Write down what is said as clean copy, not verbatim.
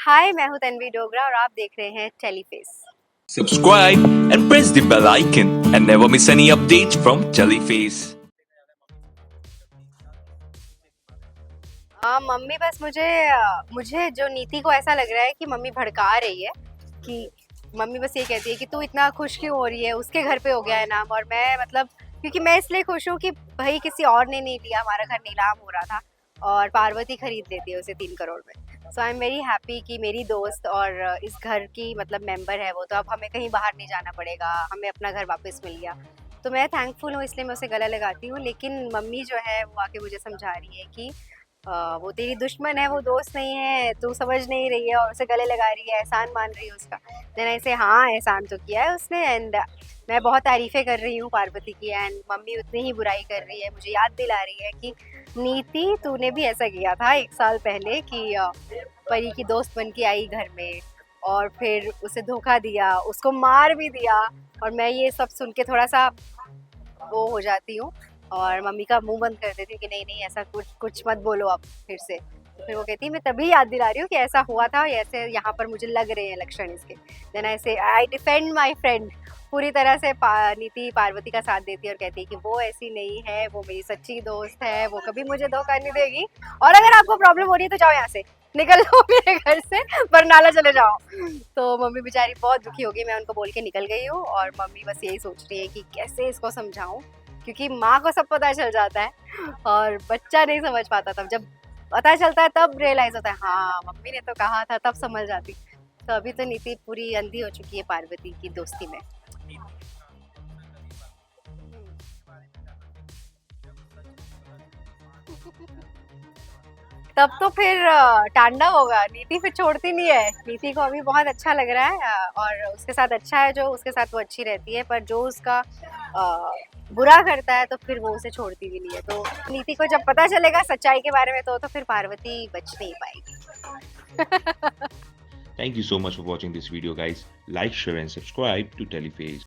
हाय, मैं हूँ तन्वी डोगरा और आप देख रहे हैं टेलीफेस। Subscribe and press the bell icon and never miss any updates from Jellyface. हाँ, मम्मी बस मुझे जो नीति को ऐसा लग रहा है कि मम्मी भड़का रही है कि मम्मी बस ये कहती है कि तू इतना खुश क्यों हो रही है, उसके घर पे हो गया है नाम और मैं मतलब क्योंकि मैं इसलिए खुश हूँ कि भाई किसी और ने नहीं लिया, हमारा घर नीलाम हो रहा था और पार्वती खरीद लेती है उसे 3 करोड़ में। सो आई एम वेरी हैप्पी कि मेरी दोस्त और इस घर की मतलब मेंबर है वो, तो अब हमें कहीं बाहर नहीं जाना पड़ेगा, हमें अपना घर वापस मिल गया। तो मैं थैंकफुल हूँ, इसलिए मैं उसे गला लगाती हूँ। लेकिन मम्मी जो है वो आके मुझे समझा रही है कि वो तेरी दुश्मन है, वो दोस्त नहीं है, तू समझ नहीं रही है और उसे गले लगा रही है, एहसान मान रही है उसका। देन ऐसे हाँ, एहसान तो किया है उसने एंड मैं बहुत तारीफ़ें कर रही हूँ पार्वती की एंड मम्मी उतनी ही बुराई कर रही है, मुझे याद दिला रही है कि नीति तूने भी ऐसा किया था 1 साल पहले कि परी की दोस्त बन के आई घर में और फिर उसे धोखा दिया, उसको मार भी दिया। और मैं ये सब सुन के थोड़ा-सा वो हो जाती हूँ और मम्मी का मुंह बंद कर देती हूँ कि नहीं नहीं ऐसा कुछ कुछ मत बोलो अब फिर से। तो फिर वो कहती है मैं तभी याद दिला रही हूँ कि ऐसा हुआ था और ऐसे यहाँ पर मुझे लग रहे हैं लक्षण इसके। देन आई से आई डिफेंड माय फ्रेंड। पूरी तरह से नीति पार्वती का साथ देती है और कहती है कि वो ऐसी नहीं है, वो मेरी सच्ची दोस्त है, वो कभी मुझे धोखा नहीं देगी। और अगर आपको प्रॉब्लम हो रही है तो जाओ यहाँ से, निकल जाओ मेरे घर से, बरनाला चले जाओ। तो मम्मी बेचारी बहुत दुखी होगी, मैं उनको बोल के निकल गई हूँ और मम्मी बस यही सोच रही है कि कैसे इसको समझाऊं, क्योंकि माँ को सब पता चल जाता है और बच्चा नहीं समझ पाता। तब जब पता चलता है तब रियलाइज होता है हाँ मम्मी ने तो कहा था, तब समझ जाती। तो अभी तो नीति पूरी अंधी हो चुकी है पार्वती की दोस्ती में। तब तो फिर तांडव होगा, नीति फिर छोड़ती नहीं है। नीति को अभी बहुत अच्छा लग रहा है और उसके साथ अच्छा है, जो उसके साथ वो अच्छी रहती है, पर जो उसका बुरा करता है तो फिर वो उसे छोड़ती भी नहीं है। तो नीति को जब पता चलेगा सच्चाई के बारे में तो फिर पार्वती बच नहीं पाएगी। Thank you so much for watching this video, guys. Like, share and subscribe to Teleface.